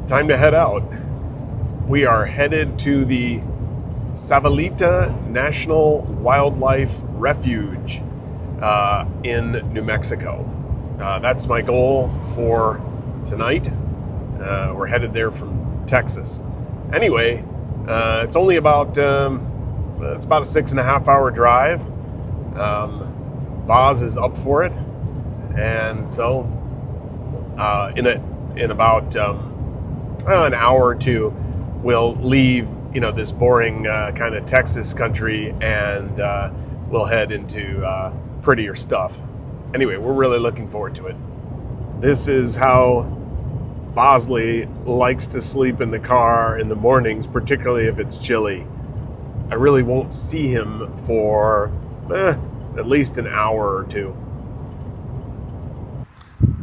Time to head out. We are headed to the Savalita National Wildlife Refuge in New Mexico. That's my goal for tonight. We're headed there from Texas. Anyway, it's only about it's about a 6.5 hour drive. Boz is up for it, and so in about an hour or two, we'll leave this boring kind of Texas country, and we'll head into prettier stuff. Anyway, we're really looking forward to it. This is how Bosley likes to sleep in the car in the mornings, particularly if it's chilly. I really won't see him for at least an hour or two.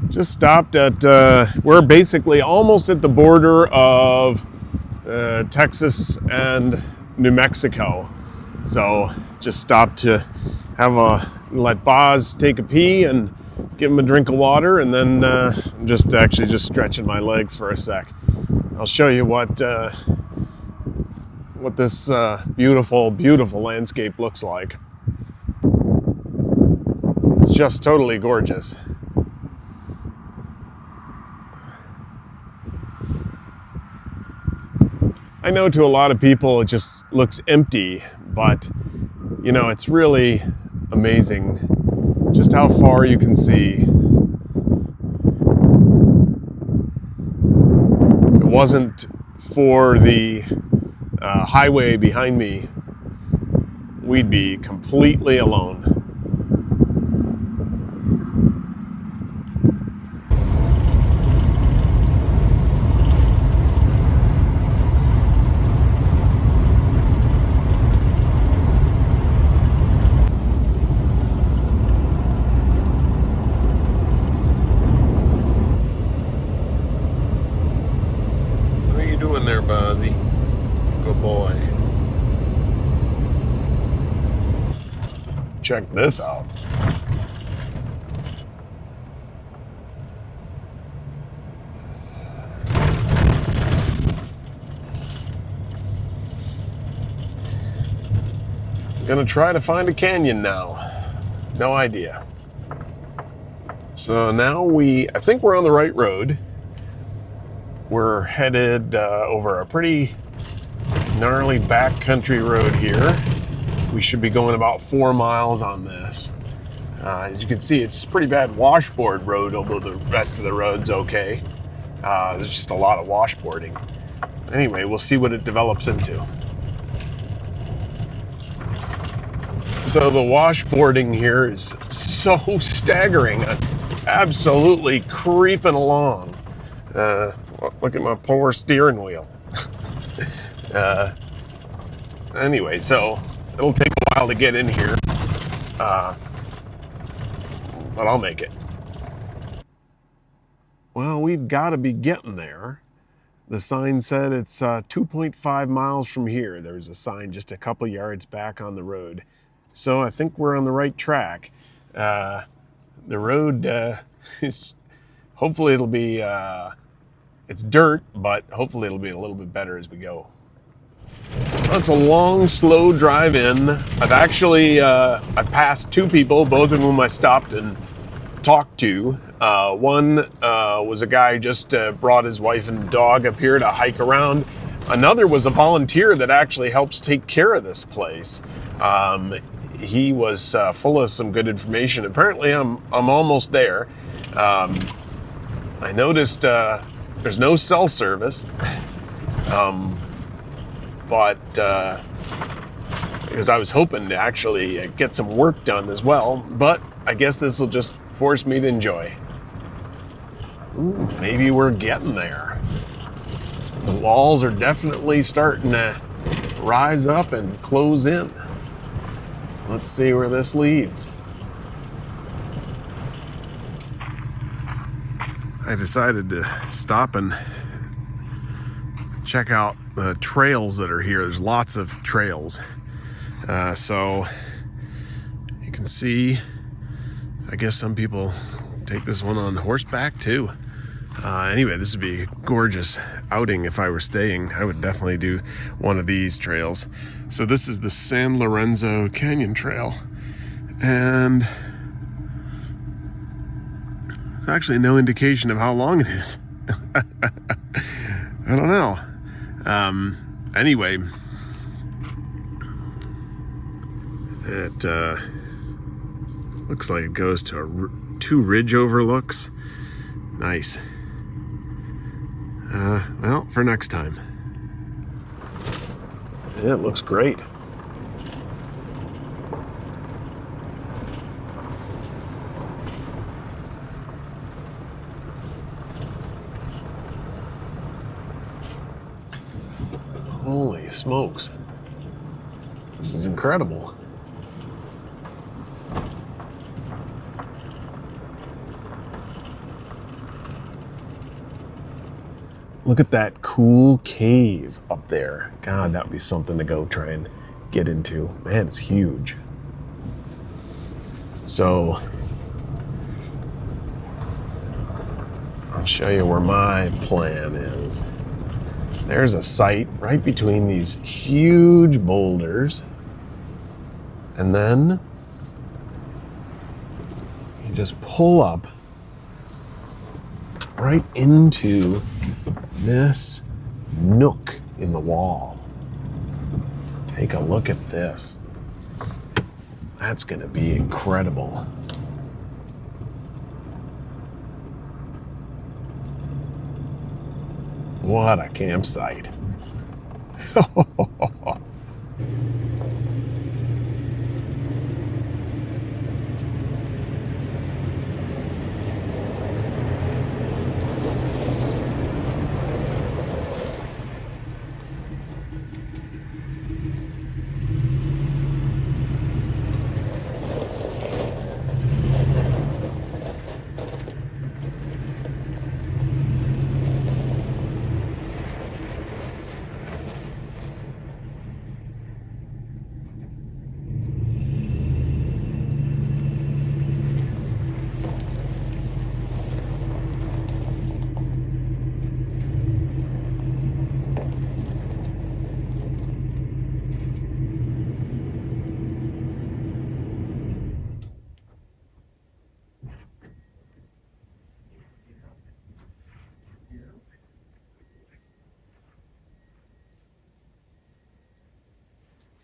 Just stopped at, we're basically almost at the border of Texas and New Mexico. So just stopped to let Boz take a pee and give him a drink of water, and then I'm just stretching my legs for a sec. I'll show you what this beautiful, beautiful landscape looks like. It's just totally gorgeous. I know to a lot of people it just looks empty, but it's really amazing just how far you can see. If it wasn't for the highway behind me, we'd be completely alone. There, Bozzy. Good boy. Check this out. I'm gonna try to find a canyon now. No idea. So now I think we're on the right road. We're headed over a pretty gnarly backcountry road here. We should be going about 4 miles on this. As you can see, it's a pretty bad washboard road, although the rest of the road's okay. There's just a lot of washboarding. Anyway, we'll see what it develops into. So the washboarding here is so staggering. I'm absolutely creeping along. Look at my poor steering wheel. Anyway, so it'll take a while to get in here, but I'll make it. Well, we've got to be getting there. The sign said it's 2.5 miles from here. There's a sign just a couple yards back on the road. So I think we're on the right track. The road is, hopefully it'll be, it's dirt, but hopefully it'll be a little bit better as we go. Well, it's a long, slow drive in. I've passed 2 people, both of whom I stopped and talked to. One was a guy who just brought his wife and dog up here to hike around. Another was a volunteer that actually helps take care of this place. He was full of some good information. Apparently, I'm almost there. I noticed there's no cell service, but because I was hoping to actually get some work done as well, but I guess this will just force me to enjoy. Ooh, maybe we're getting there. The walls are definitely starting to rise up and close in. Let's see where this leads. I decided to stop and check out the trails that are here. There's lots of trails. So you can see, I guess some people take this one on horseback too. Anyway, this would be a gorgeous outing if I were staying. I would definitely do one of these trails. So this is the San Lorenzo Canyon Trail. And there's actually no indication of how long it is. I don't know. Anyway, it looks like it goes to two ridge overlooks. Nice. Well, for next time. Yeah, it looks great. Holy smokes. This is incredible. Look at that cool cave up there. God, that would be something to go try and get into. Man, it's huge. So, I'll show you where my plan is. There's a site right between these huge boulders. And then you just pull up right into this nook in the wall. Take a look at this. That's gonna be incredible. What a campsite.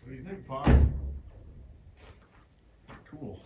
What do you think, Fox? Cool.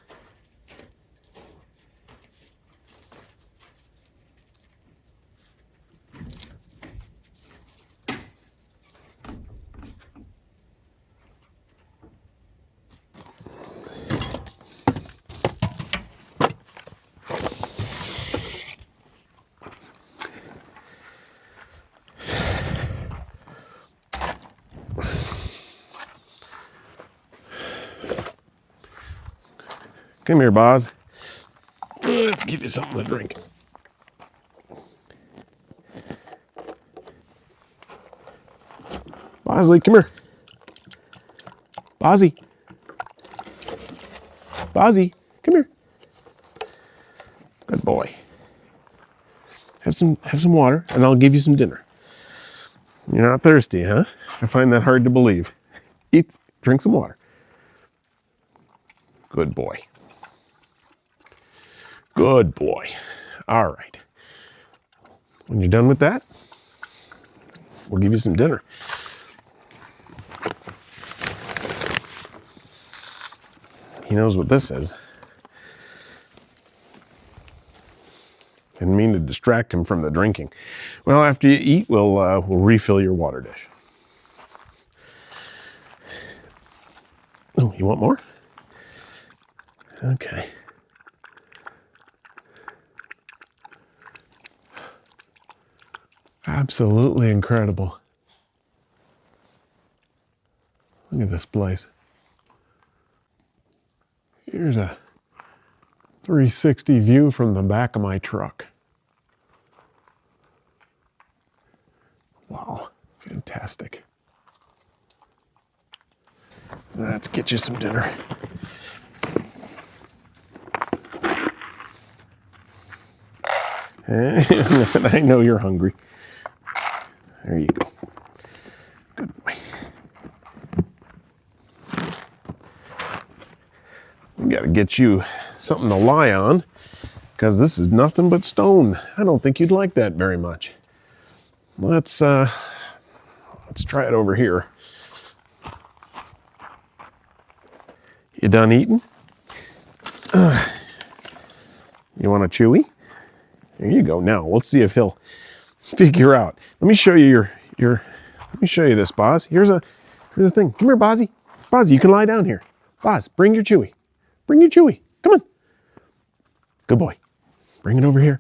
Come here, Boz. Let's give you something to drink. Bosley, come here. Bozzy. Bozzy, come here. Good boy. Have some water, and I'll give you some dinner. You're not thirsty, huh? I find that hard to believe. Drink some water. Good boy. Good boy. All right. When you're done with that, we'll give you some dinner. He knows what this is. Didn't mean to distract him from the drinking. Well, after you eat, we'll refill your water dish. Oh, you want more? Okay. Absolutely incredible. Look at this place. Here's a 360 view from the back of my truck. Wow, fantastic. Let's get you some dinner. I know you're hungry. There you go. Good boy. We got to get you something to lie on, because this is nothing but stone. I don't think you'd like that very much. Let's try it over here. You done eating? You want a chewy? There you go. Now let's see if he'll figure out. Let me show you let me show you this, Boz. Here's the thing. Come here, Bozzy. Bozzy, you can lie down here. Boz, bring your chewy. Bring your chewy. Come on. Good boy. Bring it over here.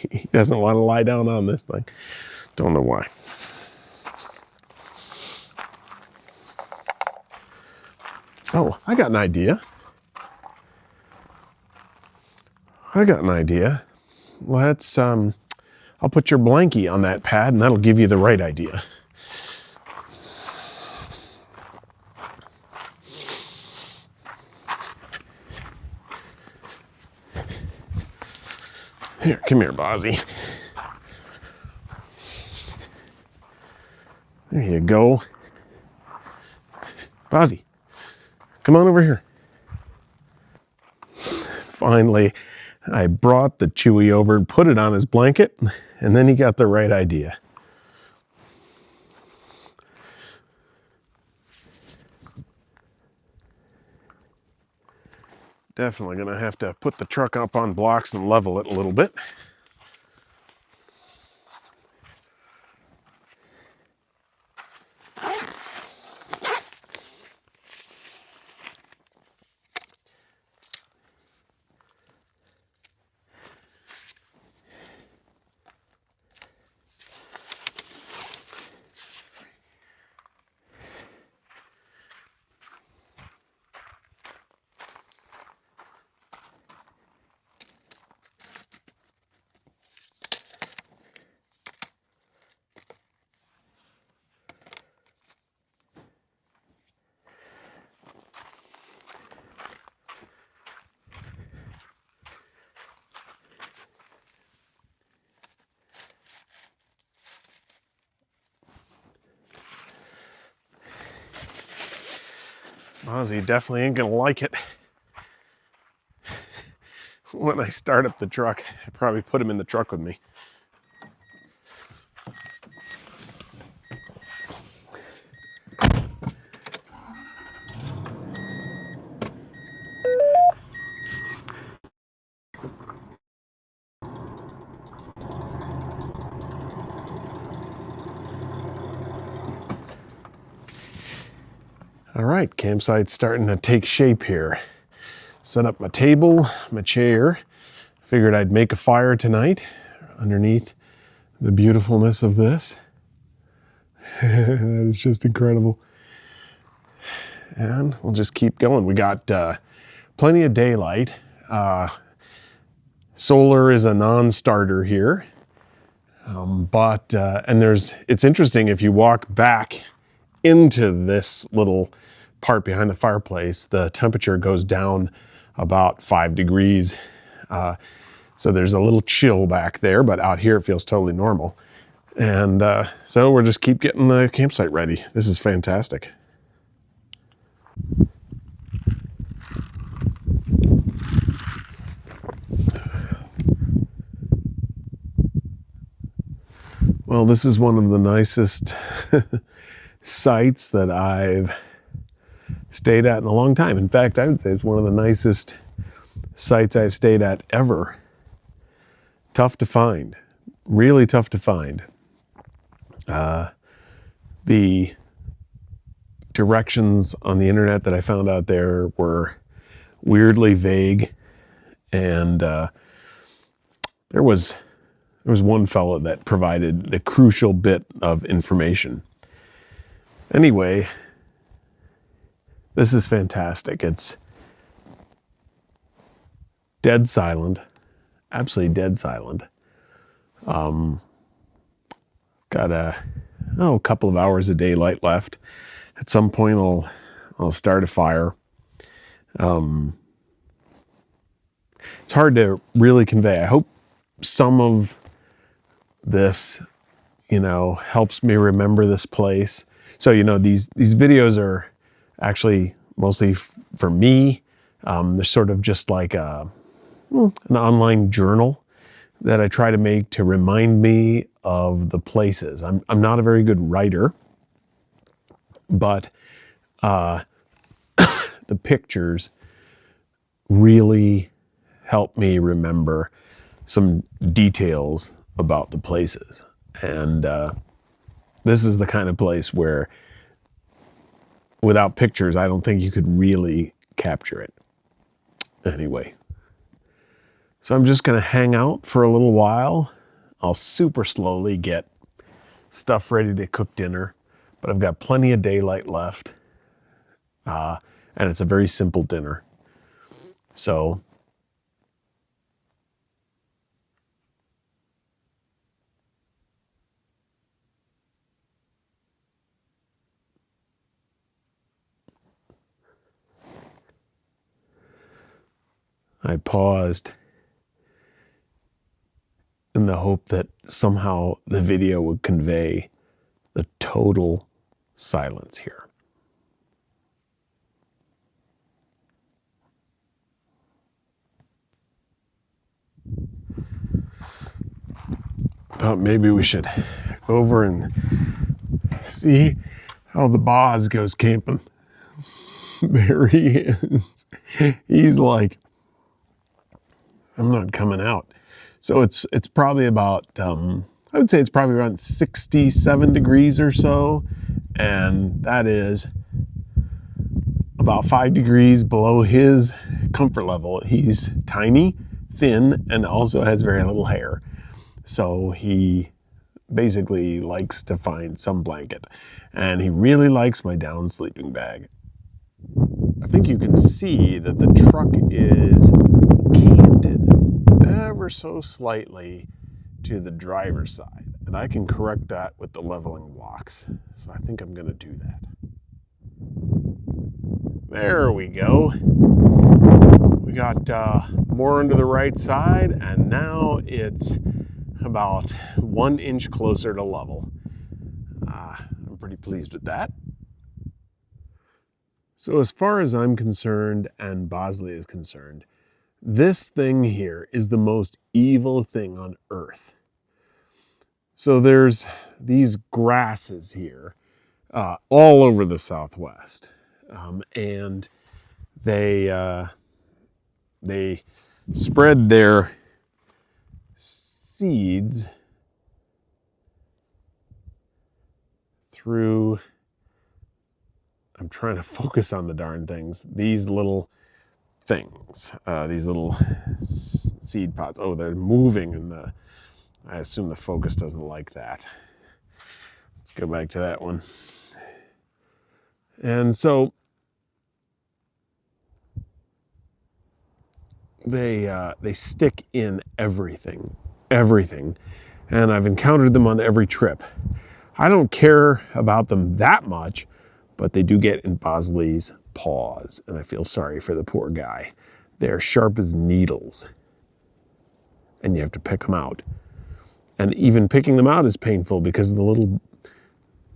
He doesn't want to lie down on this thing. Don't know why. Oh, I got an idea. Let's, I'll put your blankie on that pad and that'll give you the right idea. Here, come here, Bozzy. There you go. Bozzy, come on over here. Finally, I brought the Chewy over and put it on his blanket, and then he got the right idea. Definitely gonna have to put the truck up on blocks and level it a little bit. Ozzy definitely ain't gonna like it. When I start up the truck, I probably put him in the truck with me. All right, campsite's starting to take shape here. Set up my table, my chair. Figured I'd make a fire tonight underneath the beautifulness of this. That is just incredible. And we'll just keep going. We got plenty of daylight. Solar is a non-starter here. It's interesting if you walk back into this little part behind the fireplace, the temperature goes down about 5 degrees. So there's a little chill back there, but out here it feels totally normal. And so we'll just keep getting the campsite ready. This is fantastic. Well, this is one of the nicest sites that I've stayed at in a long time. In fact, I would say it's one of the nicest sites I've stayed at ever. Tough to find, really tough to find. The directions on the internet that I found out there were weirdly vague, and there was one fellow that provided the crucial bit of information. Anyway, this is fantastic. It's dead silent, absolutely dead silent. Got a couple of hours of daylight left. At some point I'll start a fire. It's hard to really convey. I hope some of this, you know, helps me remember this place. So, you know, these videos are actually mostly for me. They're sort of just like an online journal that I try to make to remind me of the places. I'm not a very good writer, but the pictures really help me remember some details about the places. And this is the kind of place where without pictures, I don't think you could really capture it. Anyway, so I'm just going to hang out for a little while. I'll super slowly get stuff ready to cook dinner, but I've got plenty of daylight left. And it's a very simple dinner. So I paused in the hope that somehow the video would convey the total silence here. Thought maybe we should go over and see how the boss goes camping. There he is. He's like, I'm not coming out. So it's probably about, I would say it's probably around 67 degrees or so. And that is about 5 degrees below his comfort level. He's tiny, thin, and also has very little hair. So he basically likes to find some blanket. And he really likes my down sleeping bag. I think you can see that the truck is canted ever so slightly to the driver's side. And I can correct that with the leveling blocks. So I think I'm going to do that. There we go. We got more onto the right side, and now it's about 1 inch closer to level. I'm pretty pleased with that. So as far as I'm concerned and Bosley is concerned, this thing here is the most evil thing on earth. So there's these grasses here all over the Southwest, and they spread their seeds through, I'm trying to focus on the darn things, these little things, these little seed pods. Oh, they're moving, and I assume the focus doesn't like that. Let's go back to that one. And so they stick in everything, and I've encountered them on every trip. I don't care about them that much, but they do get in Bosley's paws, and I feel sorry for the poor guy. They're sharp as needles, and you have to pick them out. And even picking them out is painful because the little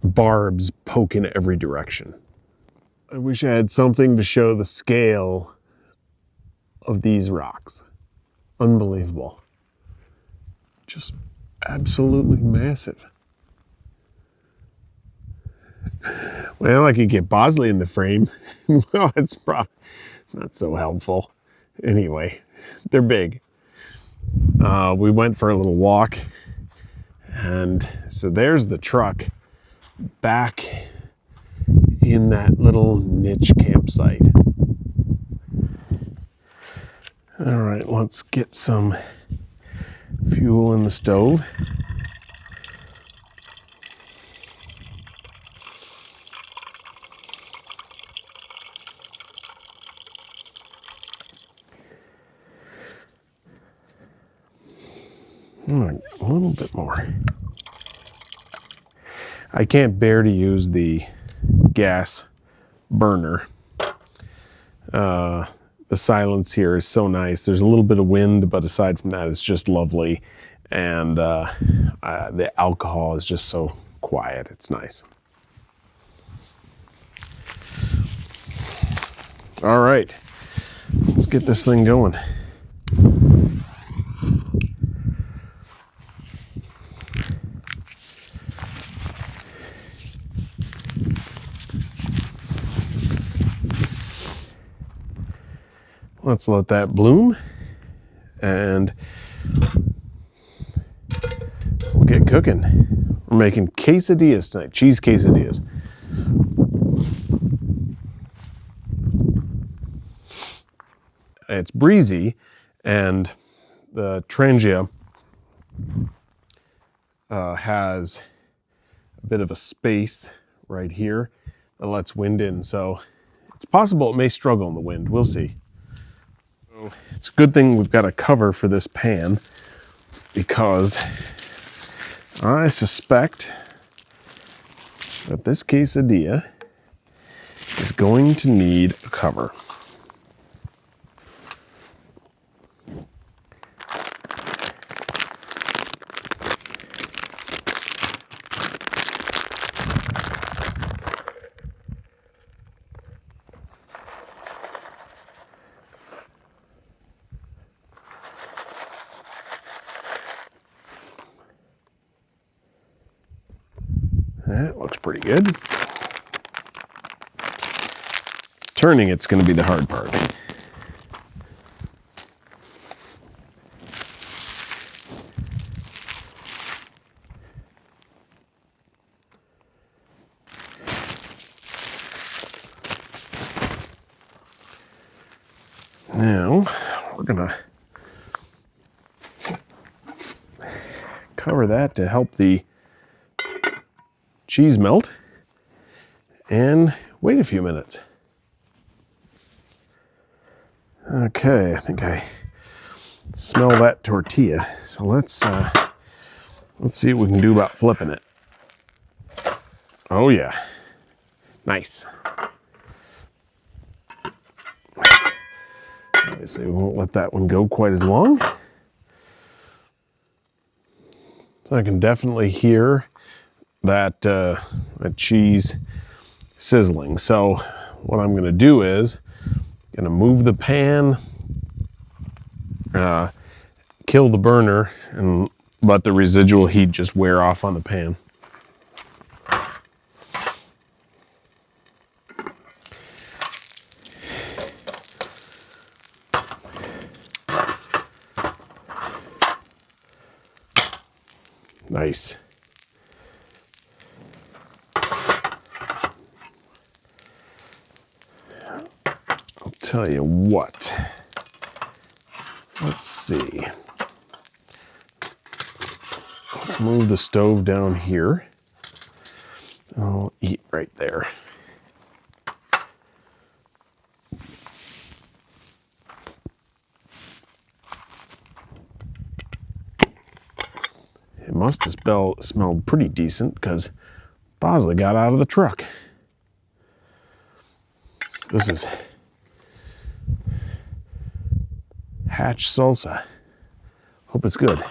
barbs poke in every direction. I wish I had something to show the scale of these rocks. Unbelievable. Just absolutely massive. Well, I could get Bosley in the frame. Well, that's probably not so helpful. Anyway, they're big. We went for a little walk, and so there's the truck back in that little niche campsite. All right, let's get some fuel in the stove. All right, a little bit more. I can't bear to use the gas burner. the silence here is so nice. There's a little bit of wind, but aside from that, it's just lovely. And the alcohol is just so quiet. It's nice. All right, let's get this thing going. Let's let that bloom, and we'll get cooking. We're making quesadillas tonight, cheese quesadillas. It's breezy, and the Trangia has a bit of a space right here that lets wind in, so it's possible it may struggle in the wind. We'll see. So it's a good thing we've got a cover for this pan, because I suspect that this quesadilla is going to need a cover. That looks pretty good. Turning it's going to be the hard part. Now we're going to cover that to help the cheese melt and wait a few minutes. Okay, I think I smell that tortilla. So let's see what we can do about flipping it. Oh yeah, nice. Obviously we won't let that one go quite as long. So I can definitely hear that cheese sizzling. So what I'm going to do is going to move the pan, kill the burner, and let the residual heat just wear off on the pan. Nice. I'll tell you what. Let's see. Let's move the stove down here. I'll eat right there. It must have smelled pretty decent because Bosley got out of the truck. This is Hatch salsa. Hope it's good.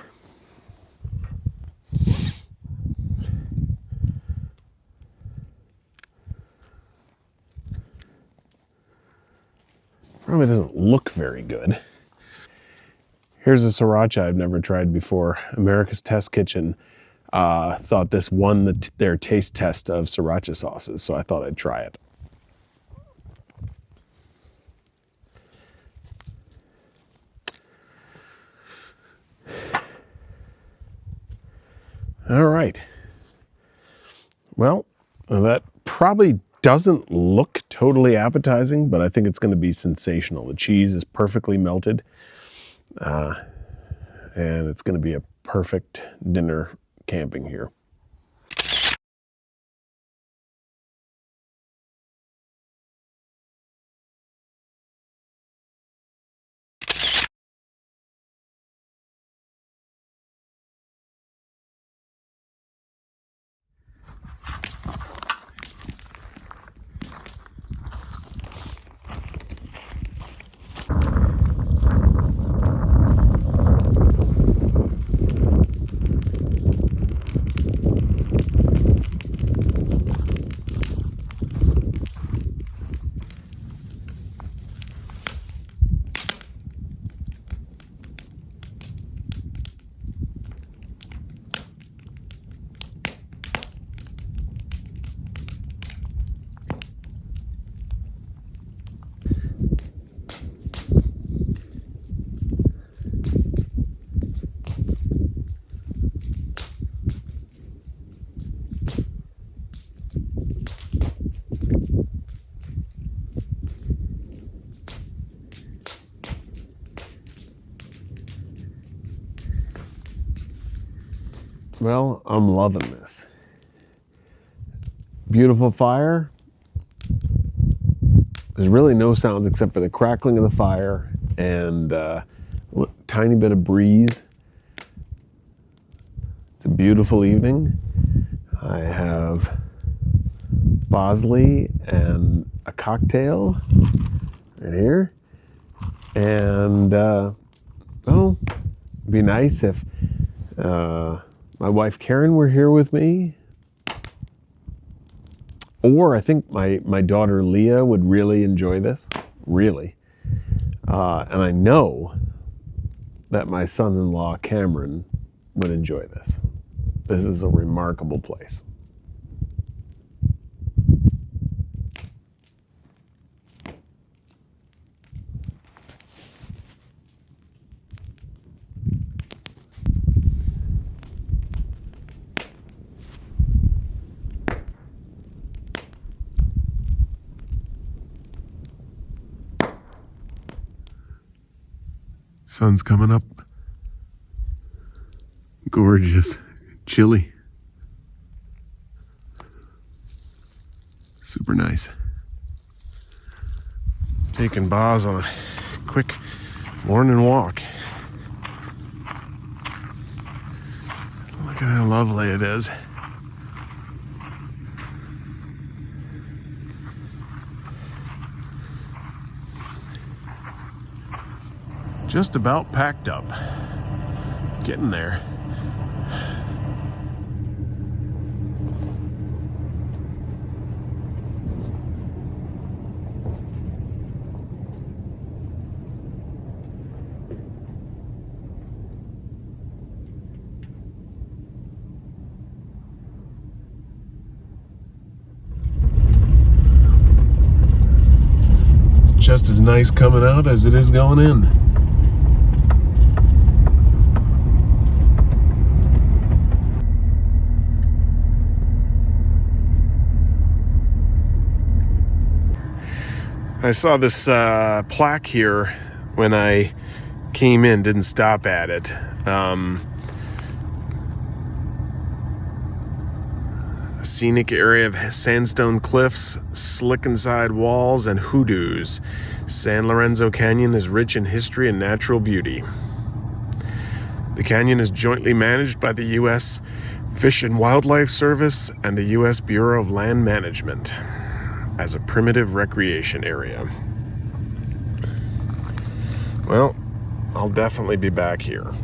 Probably doesn't look very good. Here's a sriracha I've never tried before. America's Test Kitchen thought this won their taste test of sriracha sauces, so I thought I'd try it. All right. Well, that probably doesn't look totally appetizing, but I think it's going to be sensational. The cheese is perfectly melted, and it's going to be a perfect dinner camping here. Well, I'm loving this. Beautiful fire. There's really no sounds except for the crackling of the fire and a tiny bit of breeze. It's a beautiful evening. I have Bosley and a cocktail right here. And, oh, it'd be nice if my wife Karen were here with me. Or I think my daughter Leah would really enjoy this, really. And I know that my son-in-law Cameron would enjoy this. This is a remarkable place. Sun's coming up. Gorgeous. Chilly. Super nice. Taking Boz on a quick morning walk. Look at how lovely it is. Just about packed up. Getting there. It's just as nice coming out as it is going in. I saw this plaque here when I came in, didn't stop at it. A scenic area of sandstone cliffs, slick inside walls, and hoodoos. San Lorenzo Canyon is rich in history and natural beauty. The canyon is jointly managed by the U.S. Fish and Wildlife Service and the U.S. Bureau of Land Management as a primitive recreation area. Well, I'll definitely be back here.